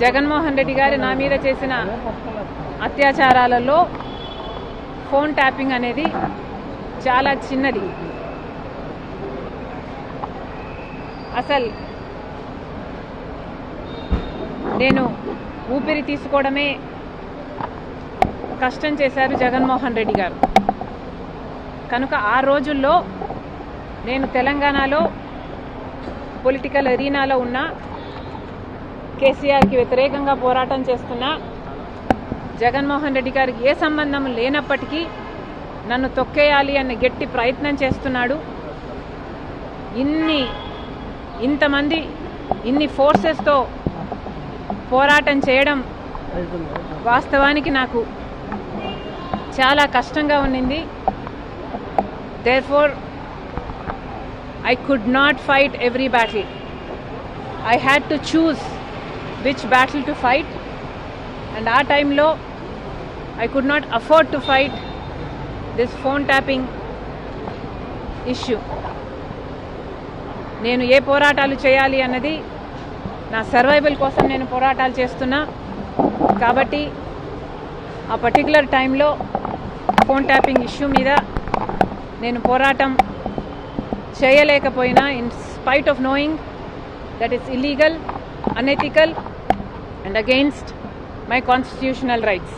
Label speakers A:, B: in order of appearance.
A: జగన్మోహన్ రెడ్డి గారు నా మీద చేసిన అత్యాచారాలలో ఫోన్ ట్యాపింగ్ అనేది చాలా చిన్నది. అసలు నేను ఊపిరి తీసుకోవడమే కష్టం చేశారు జగన్మోహన్ రెడ్డి గారు. కనుక ఆ రోజుల్లో నేను తెలంగాణలో పొలిటికల్ ఎరీనాలో ఉన్న కేసీఆర్కి వ్యతిరేకంగా పోరాటం చేస్తున్న జగన్మోహన్ రెడ్డి గారికి ఏ సంబంధం లేనప్పటికీ నన్ను తొక్కేయాలి అనే గట్టి ప్రయత్నం చేస్తున్నాడు. ఇంతమంది ఇన్ని ఫోర్సెస్తో పోరాటం చేయడం వాస్తవానికి నాకు చాలా కష్టంగా ఉన్నింది. Therefore I could not fight every battle. I had to choose which battle to fight, and at time lo I could not afford to fight this phone tapping issue. నేను ఏ పోరాటాలు చేయాలి అన్నది నా సర్వైవల్ కోసం నేను పోరాటాలు చేస్తున్నా. కాబట్టి ఆ పర్టికులర్ టైంలో ఫోన్ ట్యాపింగ్ ఇష్యూ మీద నేను పోరాటం చేయలేకపోయినా, in spite of knowing that it's illegal, unethical and against my constitutional rights.